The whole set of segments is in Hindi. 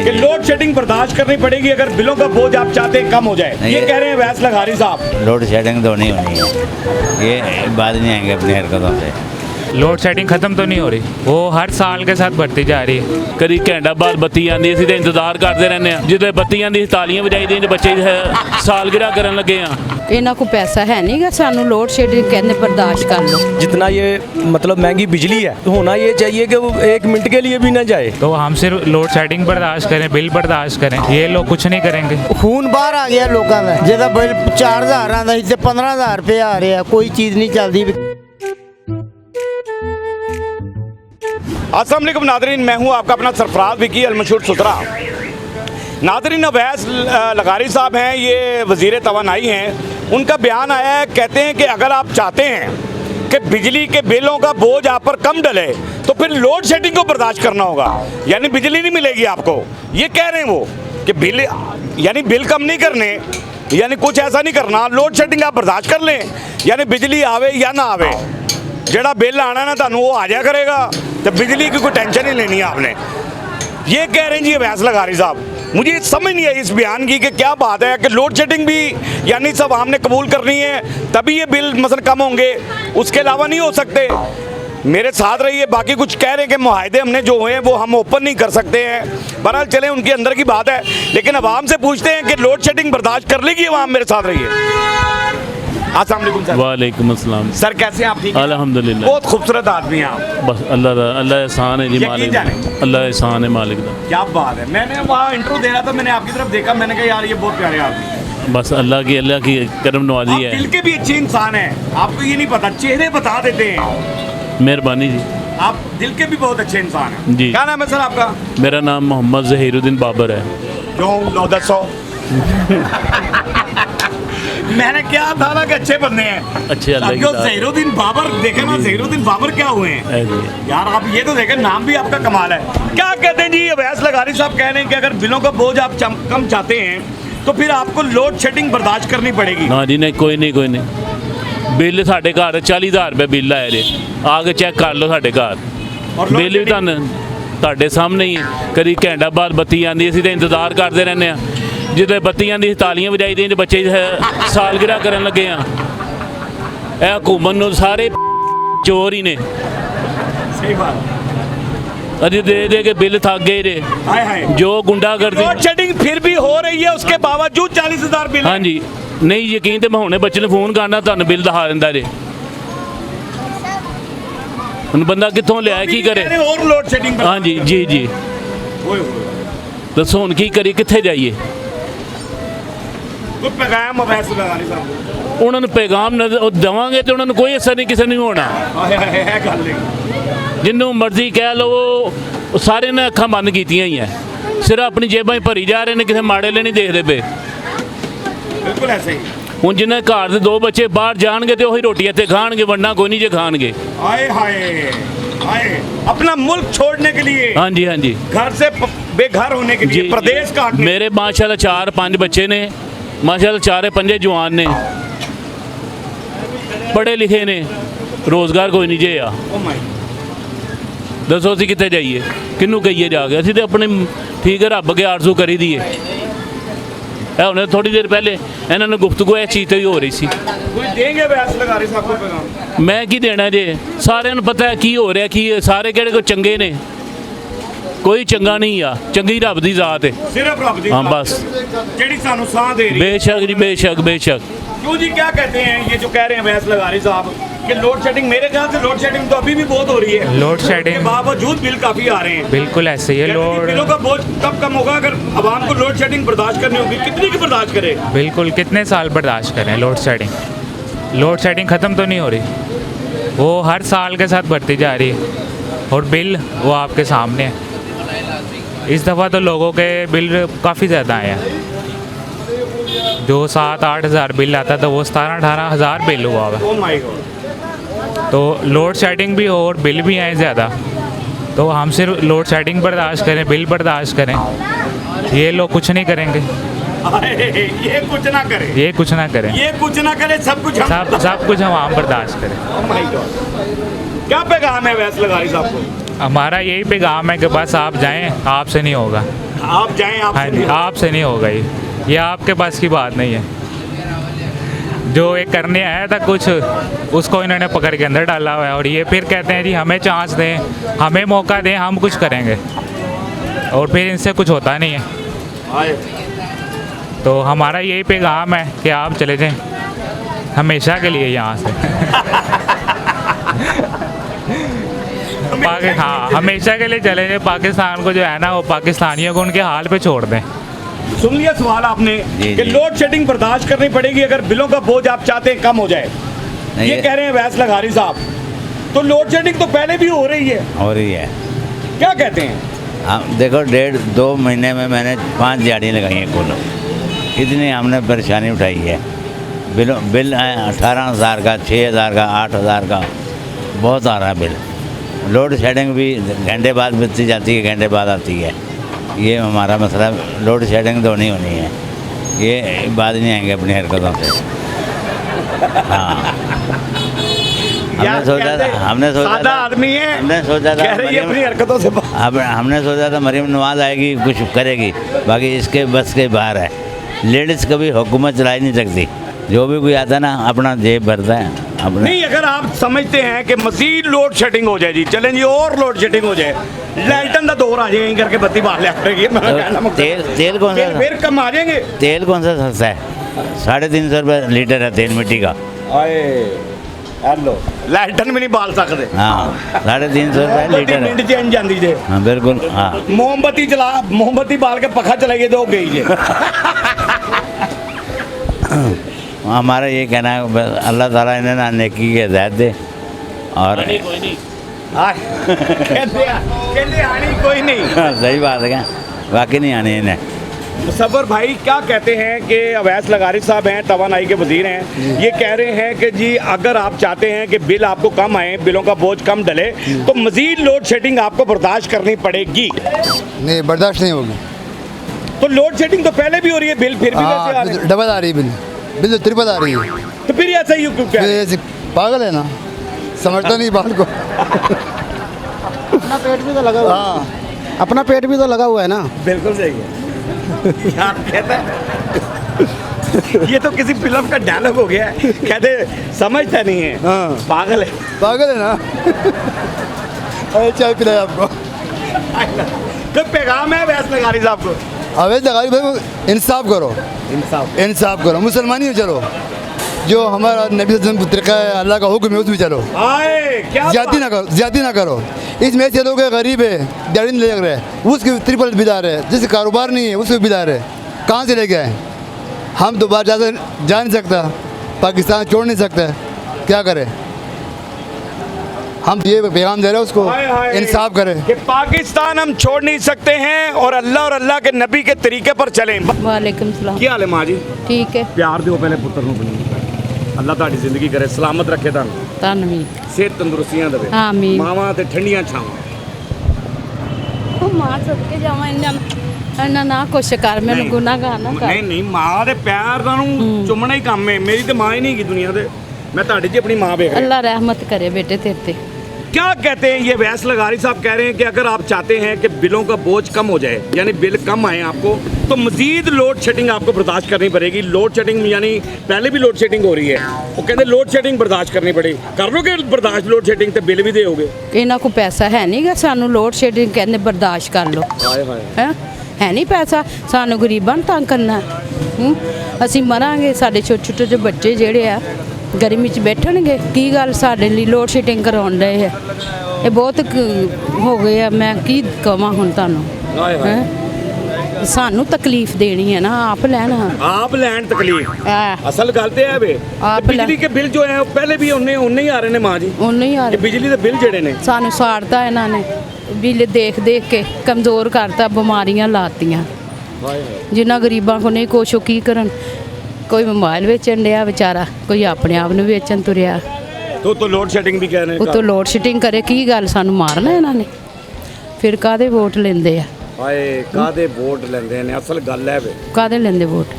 कि लोड शेडिंग बर्दाश्त करनी पड़ेगी अगर बिलों का बोझ आप चाहते हैं कम हो जाए। ये कह रहे हैं वैस लगारी साहब। लोड शेडिंग तो नहीं होनी है, ये बात नहीं आएंगे अपनी हरकतों से। लोड शेडिंग खत्म तो नहीं हो रही, वो हर साल के साथ बढ़ती जा रही है। कभी घंटा बाद बत्ती आती, असं तो इंतजार करते रहने, जो बत्ती आती तालियां बजाई दी, बच्चे सालगिरह करन लगे हैं। इन्हों को पैसा है नहीं गा, सानू लोड शेडिंग कहने बर्दाश्त कर लो। जितना ये मतलब महंगी बिजली है, तो होना ये चाहिए कि वो 1 मिनट के लिए भी ना जाए। तो हम सिर्फ लोड शेडिंग बर्दाश्त करें, बिल बर्दाश्त करें, ये लोग कुछ नहीं करेंगे। खून बाहर आ गया लोगों में, जो बिल 4000 आता है 15,000 रुपये आ रहे हैं, कोई चीज़ नहीं चलती। अस्सलाम वालेकुम नादरीन, मैं हूं आपका अपना सरफराज विकी अलमशहूर सुतरा। नादरीन, अवैस लगारी साहब हैं, ये वज़ीर तवानाई हैं। उनका बयान आया है, कहते हैं कि अगर आप चाहते हैं कि बिजली के बिलों का बोझ आप पर कम डले तो फिर लोड शेडिंग को बर्दाश्त करना होगा, यानी बिजली नहीं मिलेगी आपको। ये कह रहे हैं वो कि बिल यानी बिल कम नहीं करने, यानी कुछ ऐसा नहीं करना, लोड शेडिंग आप बर्दाश्त कर लें, यानी बिजली आवे या ना आवे, जड़ा बिल आना ना थानू वो आ जाया करेगा, तो बिजली की कोई टेंशन नहीं लेनी है आपने। ये कह रहे हैं जी अवैस लगारी साहब। मुझे समझ नहीं आई इस बयान की कि क्या बात है कि लोड शेडिंग भी यानी सब हमने कबूल करनी है तभी ये बिल मसलन कम होंगे, उसके अलावा नहीं हो सकते। मेरे साथ रहिए, बाकी कुछ कह रहे हैं कि मुआहदे हमने जो हुए हैं वो हम ओपन नहीं कर सकते हैं। बहरहाल चले, उनके अंदर की बात है, लेकिन अवाम से पूछते हैं कि लोड शेडिंग बर्दाश्त कर लेगी अवाम। मेरे साथ रहिए। अस्सलाम वालेकुम सर। वालेकुम अस्सलाम सर, कैसे हैं आप? ठीक हैं? अल्हम्दुलिल्लाह। बहुत खूबसूरत आदमी हैं आप। बस अल्लाह एहसान है जी, मालिक अल्लाह एहसान है मालिक दा। क्या बात है। मैंने वहाँ इंट्रो दे रहा था, मैंने आपकी तरफ देखा, मैंने कहा यार ये बहुत प्यारे आदमी। बस अल्लाह की करम नवाजी है। दिल के भी अच्छे इंसान हैं, आपको ये नहीं पता, चेहरे बता देते हैं। मेहरबानी जी। आप दिल के भी बहुत अच्छे इंसान हैं जी। क्या नाम है सर आपका? मेरा नाम मोहम्मद ज़हीरुद्दीन बाबर है। क्यों लो 10 मैंने क्या था ना कि अच्छे बंदे हैं, अच्छे अल्लाह की दात। ज़हीरुद्दीन बाबर देखे ना, ज़हीरुद्दीन बाबर क्या हुए हैं यार आप, ये तो देखें, नाम भी आपका कमाल है। क्या कहते हैं जी अवैस लगारी साहब? कह रहे हैं कि अगर बिलों का बोझ आप कम चाहते हैं तो फिर आपको लोड शेडिंग बर्दाश्त करनी पड़ेगी। हाँ जी, नहीं कोई नहीं। बिल साढ़े घर 40,000 रुपये बिल आए रे, आके चेक कर लो साढ़े घर, बिल भी ਤੁਹਾਡੇ सामने ही है। कभी घंटा बाद बत्ती आती, असं तो इंतजार करते रहने, जो बत्ती आती तालियां बजाई दी, बच्चे सालगिरह करन लगे हैं। यह हुकूमत नूं सारे चोर ही ने। सही बात। अरे दे के बिल थक गए रे, जो गुंडागर्दी। लोड शेडिंग फिर भी हो रही है, उसके बावजूद 40,000 बिल। हाँ जी, नहीं यकीन तो मैं हुणे बच्चे ने फोन करना, तुहानू बिल दिखा दिंदा जे। हुण बंदा कित्थों लिया की करे? और लोड शेडिंग। हाँ जी जी जी, दसो हुण की करिए, कित्थे जाइए? कोई पैगाम अवैस लगारी साहब? उन्होंने पैगाम देवांगे तो उन्होंने कोई असर नहीं किसी नहीं होना। जिन्हों मर्जी कह लो, वो सारे ने अखां बंद कीतियां ही है, सिर्फ अपनी जेबां भरी जा रहे हैं, किसी माड़े ले नहीं देखते पे। बिल्कुल ऐसे ही। हूँ जिन्हें घर के 2 बच्चे बाहर जाएंगे तो वही रोटी इतने खाएंगे, वरना कोई नहीं जे खाएंगे। हाय हाय हाय, अपना मुल्क छोड़ने के लिए। हाँ जी हाँ जी, घर से बेघर होने के लिए प्रदेश का। मेरे माशाल्लाह 4-5 बच्चे ने, माशाल्लाह 4-5 जवान ने, पढ़े लिखे ने, रोज़गार कोई नहीं जे आ। दसो असीं कित्थे जाइए, किनू कहिए जाके? असीं तो अपने ठीक है रब के आरज़ू करी दी है। उन्हें थोड़ी देर पहले इन्होंने गुफ्तगू इस चीज़ ही हो रही सी। देंगे अवैस लगारी साहब को पैगाम? मैं की देना जे, सारे पता है की हो रहा, की सारे किहड़े कोई चंगे ने, कोई चंगा नहीं आ, चंगी रब दी जात है, सिर्फ रब दी। हाँ बस, जेड़ी सानू साह दे रही। बेशक जी, बेशक बेशक। क्यों जी, क्या कहते हैं ये जो कह रहे हैं अवैस लगारी साहब कि लोड शेडिंग? मेरे ख्याल से लोड शेडिंग तो अभी भी बहुत हो रही है। लोड शेडिंग के बावजूद बिल काफ़ी आ रहे हैं। बिल्कुल ऐसे ही है। लोड बिलों का बोझ कब कम होगा अगर आवाम को लोड शेडिंग बर्दाश्त करनी होगी? कितनी की बर्दाश्त करे? बिल्कुल, कितने साल बर्दाश्त करें लोड शेडिंग? लोड शेडिंग ख़त्म तो नहीं हो रही, वो हर साल के साथ बढ़ती जा रही है, और बिल वो आपके सामने है। इस दफ़ा तो लोगों के बिल काफ़ी ज़्यादा आए हैं, जो 7-8 हज़ार बिल आता था वो 17-18 हज़ार बिल हुआ हुआ। तो लोड शेडिंग भी हो और बिल भी आए ज़्यादा, तो हम सिर्फ लोड शेडिंग बर्दाश्त करें, बिल बर्दाश्त करें, ये लोग कुछ नहीं करेंगे। ये कुछ ना करे, ये कुछ ना करें, ये कुछ ना करे, सब कुछ सब कुछ हम बर्दाश्त करें। क्या पैगाम है अवैस लगारी साहब को? हमारा यही पैगाम है कि बस आप जाएं, आपसे नहीं होगा। आप जाएं आप हाँ जी, आपसे नहीं होगा ये आपके पास की बात नहीं है। जो ये करने आया था कुछ, उसको इन्होंने पकड़ के अंदर डाला हुआ है, और ये फिर कहते हैं जी हमें चांस दें, हमें मौका दें, हम कुछ करेंगे, और फिर इनसे कुछ होता नहीं है। तो हमारा यही पैगाम है कि आप चले जाएं हमेशा के लिए यहाँ से। हाँ, हमेशा के लिए चले जाएं। पाकिस्तान को जो है ना, वो पाकिस्तानियों को उनके हाल पे छोड़ दें। सुन लिया सवाल आपने जी, कि जी। लोड शेडिंग बर्दाश्त करनी पड़ेगी अगर बिलों का बोझ आप चाहते हैं कम हो जाए, नहीं, ये कह रहे हैं वैस लगारी साहब। तो लोड शेडिंग तो पहले भी हो रही है, हो रही है। क्या कहते हैं? हम देखो 1.5-2 महीने में मैंने 5 दिहाड़ियाँ लगाई हैं कुल। इतनी हमने परेशानी उठाई है। बिल है 18,000 का, 6,000 का, 8,000 का, बहुत आ रहा है बिल। लोड शेडिंग भी घंटे बाद बत्ती जाती है, घंटे बाद आती है। ये हमारा मसला, लोड शेडिंग तो नहीं होनी है। ये बात नहीं आएंगे अपनी हरकतों से। हाँ, यार, हमने सोचा सादा आदमी है, हमने सोचा था कह रही है अपनी हरकतों से। अब हमने सोचा था मरीम नवाज आएगी, कुछ करेगी, बाकी इसके बस के बाहर है। लेडीज़ कभी हुकूमत चला ही नहीं सकती। जो भी कोई आता ना अपना जेब भरता है अपना। नहीं, अगर आप समझते हैं कि मजीद लोड शेडिंग हो जाए जी, चलें जी और लोड शेडिंग हो जाए, लाइटन का दौर आ जाएगा करके बत्ती बाहर ले आएगी। तेल कौन सा फिर कम आ जाएंगे। तेल कौन सा सस्ता है? 350 रुपये लीटर है तेल मिट्टी का। हेलो, लाइटन भी नहीं बाल सकते। हाँ, 350 रुपये लीटर है। मिनट चेंज जाती जे। हाँ बिल्कुल। हाँ, मोमबत्ती बाल के पखा चलाइए तो गई जे। हमारा ये कहना है बस अल्लाह ताला इन्हें ना नेकी की हिदायत दे। और कहते आनी कोई नहीं। सही बात है क्या, वाकई नहीं आने इन्हें। मुसव्वर भाई क्या कहते हैं कि अवैस लगारी साहब हैं, तवानाई के वजीर हैं, ये कह रहे हैं कि जी अगर आप चाहते हैं कि बिल आपको कम आए, बिलों का बोझ कम डले, तो मजीद लोड शेडिंग आपको बर्दाश्त करनी पड़ेगी। नहीं, बर्दाश्त नहीं होगी। तो लोड शेडिंग तो पहले भी हो रही है, बिल फिर भी वैसे आ रहे हैं। डबल आ रही है, बिल तो ट्रिपल आ रही है। तो फिर ऐसा ही क्यों कह रहे हैं? ऐसे पागल है ना, समझता नहीं बात को। अपना पेट भी तो लगा हुआ है। हाँ, अपना पेट भी तो लगा हुआ है ना। बिल्कुल सही है। क्या कहता है? ये तो किसी फिल्म का डायलॉग हो गया है। कहते समझता नहीं है, हाँ। पागल है। पागल है ना। अरे चाय पिलाए आपको। तो पैगाम है वैस लगारी साहब को, अवैध लगारी भाई, इंसाफ करो, इंसाफ करो, मुसलमानी में चलो। जो हमारा नबी सल्लल्लाहु अलैहि वसल्लम तरीका है, अल्लाह का हुक्म है, उसमें चलो। आए क्या ज्यादा ना करो, ज्यादा ना करो। इसमें से लोग गरीब है, दिहाड़ी नहीं लग रहे हैं, उसके ट्रिपल बिदार है, जिससे कारोबार नहीं है उसको बिदार है। कहाँ से लेके आए? हम तो बाहर जा नहीं सकता, पाकिस्तान छोड़ नहीं सकता, क्या करें? हम ये पैगाम दे रहे हैं उसको, इंसाफ करें कि पाकिस्तान हम छोड़ नहीं सकते हैं और अल्लाह के नबी के तरीके पर चलें। वालेकुम सलाम। क्या हाल है माँ जी? ठीक है, प्यार दो पहले पुत्र ਨੂੰ ਬਣੀ ਅੱਲਾ ਤੁਹਾਡੀ ਜ਼ਿੰਦਗੀ ਕਰੇ, ਸਲਾਮਤ ਰੱਖੇ ਤੁਹਾਨੂੰ, ਤੁਹਾਨੂੰ ਵੀ ਸਿਹਤ ਤੰਦਰੁਸਤੀਆਂ ਦੇਵੇ, ਆਮੀਨ। ਮਾਵਾਂ ਤੇ ਠੰਡੀਆਂ ਛਾਵਾਂ। ਉਹ ਮਾਂ ਸਦਕੇ ਜਾਵਾਂ, ਇਹਨਾਂ ਨਾ ਕੁਛ ਕਰ, ਮੈਨੂੰ ਨਹੀਂ। ਗੁਨਾਹਗਾਰ ਨਾ ਕਰ। ਨਹੀਂ ਨਹੀਂ, ਮਾਂ ਦੇ ਪਿਆਰ ਦਾ ਨੂੰ ਚੁੰਮਣਾ ਹੀ ਕੰਮ ਹੈ। ਮੇਰੀ ਤੇ ਮਾਂ ਹੀ ਨਹੀਂ ਹੈਗੀ ਦੁਨੀਆ ਤੇ, मैं ਤੁਹਾਡੀ ਜੀ अपनी माँ देख रहा। अल्लाह रहमत करे बेटे तेरे ते। क्या कहते हैं ये वैस लगारी साहब कह रहे हैं कि अगर आप चाहते हैं कि बिलों का बोझ कम हो जाए, यानी बिल कम आए आपको, तो मजीद लोड शेडिंग आपको बर्दाश्त करनी पड़ेगी। लोड शेडिंग यानी पहले भी लोड शेडिंग हो रही है, वो कहते हैं लोड शेडिंग बर्दाश्त करनी पड़ेगी। कर लोगे बर्दाश्त लोड शेडिंग, तो बिल भी दोगे? ਇਹਨਾਂ ਕੋ ਪੈਸਾ ਹੈ ਨਹੀਂਗਾ, ਸਾਨੂੰ ਲੋਡ ਸ਼ੈਡਿੰਗ ਕਹਿੰਦੇ ਬਰਦਾਸ਼ਤ ਕਰ ਲਓ। ਹੈ ਨਹੀਂ ਪੈਸਾ, ਸਾਨੂੰ ਗਰੀਬਾਂ ਨੂੰ ਤੰਗ ਕਰਨਾ। ਅਸੀਂ ਮਰਾਂਗੇ, ਸਾਡੇ ਛੋਟੇ ਛੋਟੇ ਜਿਹੇ ਬੱਚੇ ਜਿਹੜੇ ਆ ਗਰਮੀ 'ਚ ਬੈਠਣਗੇ। ਕੀ ਗੱਲ ਸਾਡੇ ਲਈ ਲੋਡ ਸ਼ੈਡਿੰਗ ਕਰਾਉਣ ਰਹੇ ਆ? ਇਹ ਬਹੁਤ ਹੋ ਗਏ ਆ। ਮੈਂ ਕੀ ਕਹਾਂ ਹੁਣ ਤੁਹਾਨੂੰ? ਸਾਨੂੰ ਤਕਲੀਫ ਦੇਣੀ ਹੈ ਨਾ, ਆਪ ਲੈਣਾ। आप लैंड तकलीफ ਆ असल गल तो है वे आप बिजली के बिल जो है वो पहले भी उन्ने ही आ रहे ने माँ जी। ਉਹਨੇ ਯਾਰ ये बिजली के बिल जेड़े ने ਸਾਨੂੰ ਸਾੜਤਾ ਇਹਨਾਂ ਨੇ, ਬਿੱਲ ਦੇਖ ਦੇਖ ਕੇ ਕਮਜ਼ੋਰ ਕਰਤਾ, ਬਿਮਾਰੀਆਂ ਲਾਤੀਆਂ। ਜਿਨ੍ਹਾਂ ਗਰੀਬਾਂ ਕੋ ਨਹੀਂ ਕੁਛ, ਉਹ ਕੀ ਕਰਨ? ਕੋਈ ਮੋਬਾਈਲ ਵੇਚਣ ਡਿਆ ਵਿਚਾਰਾ, ਕੋਈ ਆਪਣੇ ਆਪ ਨੂੰ ਵੇਚਣ ਤੁਰਿਆ, तो लोड शेडिंग भी कह रहे हैं। ਉਤੋਂ ਲੋਡ ਸ਼ਿਟਿੰਗ ਕਰੇ। ਕੀ ਗੱਲ, ਸਾਨੂੰ ਮਾਰਨਾ ਇਹਨਾਂ ਨੇ? ਫਿਰ ਕਾਹਦੇ ਵੋਟ ਲੈਂਦੇ ਆ? हाय कादे वोट लेंदे ने, असल गल है वे। ਕਾਹਦੇ ਲੈਂਦੇ ਵੋਟ?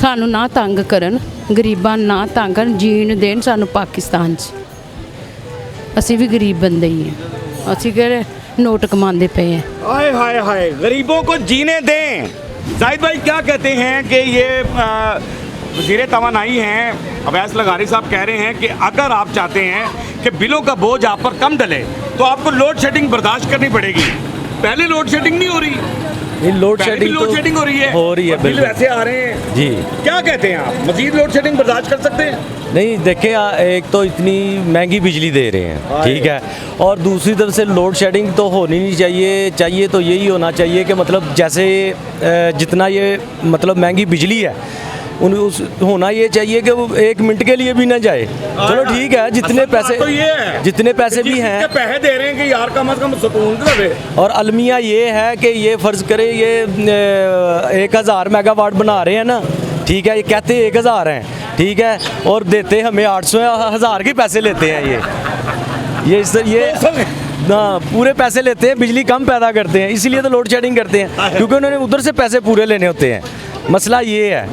ਸਾਨੂੰ ਨਾ ਤੰਗ ਕਰਨ, ਗਰੀਬਾਂ ਨੂੰ ਨਾ ਤੰਗ ਕਰਨ, ਜੀਣ ਦੇਣ ਸਾਨੂੰ ਪਾਕਿਸਤਾਨ 'ਚ। ਅਸੀਂ ਵੀ ਗਰੀਬ ਬੰਦੇ ਹੀ ਹਾਂ। ਅਸੀਂ ਕਿਹੜੇ ਨੋਟ ਕਮਾਉਂਦੇ ਪਏ ਆ। हाय हाय हाय, गरीबों को जीने दें। जाहिद भाई क्या कहते हैं कि ये वज़ीर तवानाई हैं अवैस लगारी साहब कह रहे हैं कि अगर आप चाहते हैं कि बिलों का बोझ आप पर कम डले तो आपको लोड शेडिंग बर्दाश्त करनी पड़ेगी। पहले लोड शेडिंग नहीं हो रही, ये लोड पहले भी शेडिंग लोड शेडिंग हो रही है हो रही है और बिल बिल्कुल। वैसे आ रहे हैं जी क्या कहते हैं आप, मजीद लोड शेडिंग बर्दाश्त कर सकते हैं? नहीं देखें, एक तो इतनी महंगी बिजली दे रहे हैं, ठीक है, और दूसरी तरफ से लोड शेडिंग तो होनी नहीं चाहिए तो यही होना चाहिए कि मतलब जैसे जितना ये मतलब महंगी बिजली है होना ये चाहिए कि वो 1 मिनट के लिए भी ना जाए। चलो ठीक है, जितने असल बात पैसे तो ये है जितने पैसे कि भी जिसके हैं, पैसे दे रहे हैं कि यार कम से कम सुकून तो रहे। और अलमिया ये है कि ये फ़र्ज़ करे ये 1000 मेगावाट बना रहे हैं ना, ठीक है, ये कहते 1000 हैं, ठीक है, और देते हमें 800 1000 के पैसे लेते हैं ये ना पूरे पैसे लेते हैं, बिजली कम पैदा करते हैं, इसीलिए तो लोड शेडिंग करते हैं, क्योंकि उन्होंने उधर से पैसे पूरे लेने होते हैं। मसला ये है,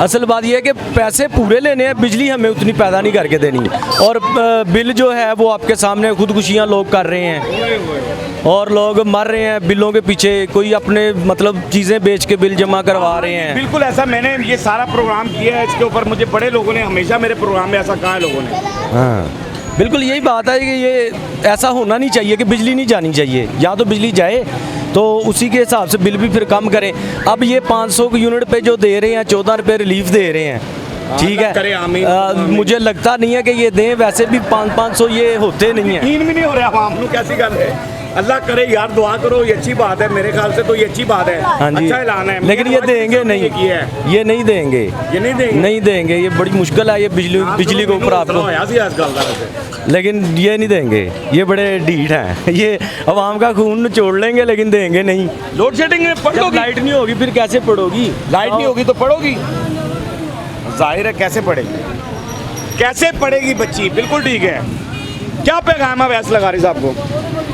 असल बात ये है कि पैसे पूरे लेने हैं, बिजली हमें उतनी पैदा नहीं करके देनी। और बिल जो है वो आपके सामने खुदकुशियाँ लोग कर रहे हैं और लोग मर रहे हैं बिलों के पीछे, कोई अपने मतलब चीज़ें बेच के बिल जमा करवा रहे हैं। बिल्कुल ऐसा, मैंने ये सारा प्रोग्राम किया है, इसके ऊपर मुझे बड़े लोगों ने हमेशा मेरे प्रोग्राम में ऐसा कहा है लोगों ने। हाँ बिल्कुल यही बात है कि ये ऐसा होना नहीं चाहिए कि बिजली नहीं जानी चाहिए, या तो बिजली जाए तो उसी के हिसाब से बिल भी फिर कम करें। अब ये 500 यूनिट पे जो दे रहे हैं 14 रुपये रिलीफ दे रहे हैं, ठीक है, मुझे लगता नहीं है कि ये दें, वैसे भी 500 ये होते नहीं हैं। तीन भी नहीं हो रहा आवाम को, कैसी गल है? अल्लाह करे यार, दुआ करो, ये अच्छी बात है, मेरे ख्याल से तो ये अच्छी बात है, हाँ जी, अच्छा ऐलान है, लेकिन ये देंगे नहीं, ये नहीं देंगे, ये नहीं देंगे, ये बड़ी मुश्किल है, ये बिजली के ऊपर आपको, लेकिन ये नहीं देंगे, ये बड़े ढीठ हैं, ये अवाम का खून निचोड़ लेंगे लेकिन देंगे नहीं। लोड शेडिंग में पढ़ोगी, लाइट नहीं होगी फिर कैसे पढ़ोगी? लाइट नहीं होगी तो पढ़ोगी, जाहिर है कैसे पढ़ेगी, कैसे पढ़ेगी बच्ची? बिल्कुल ठीक है। क्या पैगाम है अवैस लगारी साहब को?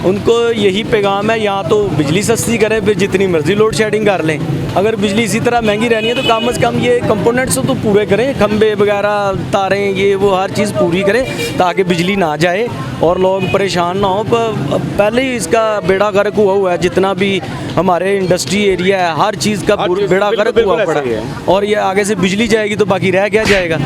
उनको यही पैगाम है, यहाँ तो बिजली सस्ती करें, फिर जितनी मर्जी लोड शेडिंग कर लें। अगर बिजली इसी तरह महंगी रहनी है तो कम से कम ये कंपोनेंट्स तो पूरे करें, खंबे वगैरह, तारें, ये वो हर चीज़ पूरी करें ताकि बिजली ना जाए और लोग परेशान ना हो। पहले ही इसका बेड़ा गर्क हुआ है, जितना भी हमारे इंडस्ट्री एरिया है हर चीज़ का बेड़ा गर्क हुआ पड़ा है, और ये आगे से बिजली जाएगी तो बाकी रह क्या जाएगा।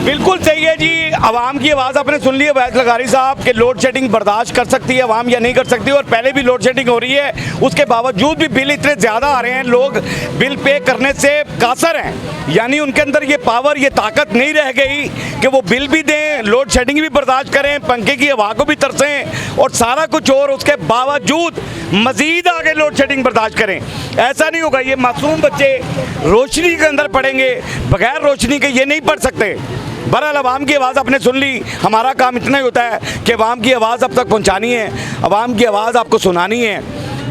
बिल्कुल सही है जी, आवाम की आवाज़ आपने सुन ली है अवैस लगारी साहब कि लोड शेडिंग बर्दाश्त कर सकती है आवाम या नहीं कर सकती, और पहले भी लोड शेडिंग हो रही है, उसके बावजूद भी बिल इतने ज़्यादा आ रहे हैं, लोग बिल पे करने से कासर हैं, यानी उनके अंदर ये पावर, ये ताकत नहीं रह गई कि वो बिल भी दें, लोड शेडिंग भी बर्दाश्त करें, पंखे की हवा को भी तरसें और सारा कुछ, और उसके बावजूद मज़ीद आगे लोड शेडिंग बर्दाश्त करें। ऐसा नहीं होगा, ये मासूम बच्चे रोशनी के अंदर पढ़ेंगे, बगैर रोशनी के ये नहीं पढ़ सकते। बहरहाल अवाम की आवाज़ आपने सुन ली, हमारा काम इतना ही होता है कि अवाम की आवाज़ अब तक पहुंचानी है, अवाम की आवाज़ आपको सुनानी है।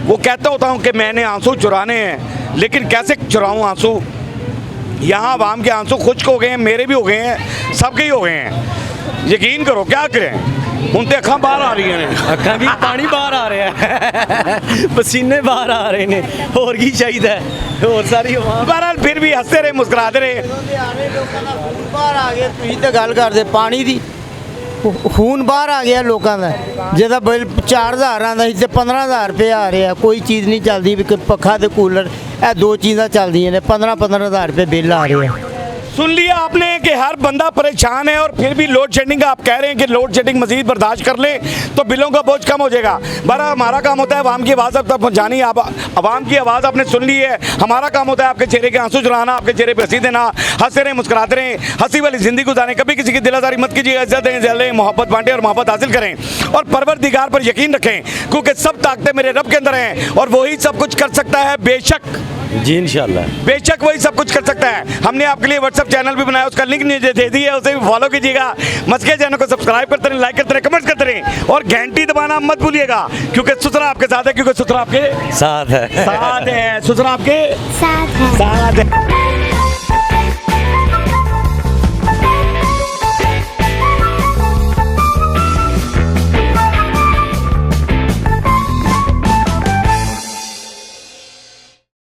वो कहता होता हूं कि मैंने आंसू चुराने हैं, लेकिन कैसे चुराऊं आंसू? यहाँ अवाम के आंसू खुश्क हो गए हैं, मेरे भी हो गए हैं, सबके ही हो गए हैं। यकीन करो, क्या करें, ਹੁਣ ਤੇ ਅੱਖਾਂ ਬਾਹਰ ਆ ਰਹੀਆਂ ਨੇ, ਅੱਖਾਂ ਕੀ ਪਾਣੀ ਬਾਹਰ ਆ ਰਿਹਾ ਹੈ, ਪਸੀਨੇ ਬਾਹਰ ਆ ਰਹੇ ਨੇ, ਹੋਰ ਕੀ ਚਾਹੀਦਾ ਹੈ, ਹੋਰ ਸਾਰੀ ਆਵਾਮ। ਬਹਰਹਾਲ ਫਿਰ ਵੀ ਹੱਸਦੇ ਰਹੇ, ਮੁਸਕਰਾते ਰਹੇ। ਬਾਹਰ ਆ ਗਏ, ਤੁਸੀਂ ਤਾਂ ਗੱਲ ਕਰਦੇ ਪਾਣੀ ਦੀ, ਖੂਨ ਬਾਹਰ ਆ ਗਿਆ ਲੋਕਾਂ ਦਾ, ਜਿਹਦਾ ਬਿੱਲ 4000 ਆਉਂਦਾ ਸੀ ਤੇ 15000 ਰੁਪਏ ਆ ਰਿਹਾ, ਕੋਈ ਚੀਜ਼ ਨਹੀਂ ਚੱਲਦੀ, ਵੀ ਪੱਖਾ ਤੇ ਕੂਲਰ, ਇਹ ਦੋ ਚੀਜ਼ਾਂ ਚੱਲਦੀਆਂ ਨੇ, 15-15000 ਰੁਪਏ ਬਿੱਲ आ रहे हैं। सुन लिया आपने कि हर बंदा परेशान है, और फिर भी लोड शेडिंग आप कह रहे हैं कि लोड शेडिंग मजीद बर्दाश्त कर लें तो बिलों का बोझ कम हो जाएगा। बड़ा हमारा काम होता है आवाम की आवाज़ अब तक पहुँचानी। आप आवाम की आवाज़ आपने सुन ली है, हमारा काम होता है आपके चेहरे के आंसू चुराना, आपके चेहरे पर हंसी देना, हंसते रहें, मुस्कुराते रहें, हंसी वाली ज़िंदगी गुजारें, कभी किसी की दिलादारी मत कीजिए, इज्जत दें, जलें, मोहब्बत बांटें और मोहब्बत हासिल करें, और परवरदिगार पर यकीन रखें, क्योंकि सब ताकतें मेरे रब के अंदर हैं और वही सब कुछ कर सकता है, बेशक जी इंशाल्लाह, बेशक वही सब कुछ कर सकता है। हमने आपके लिए व्हाट्सएप चैनल भी बनाया, उसका लिंक नीचे दे दी है, उसे भी फॉलो कीजिएगा। मस्के चैनल को सब्सक्राइब करते रहें, लाइक करते रहें, कमेंट करते रहें, और घंटी दबाना मत भूलिएगा, क्योंकि सुथरा आपके साथ है, क्योंकि सुथरा आपके साथ है, सुथरा आपके साथ है।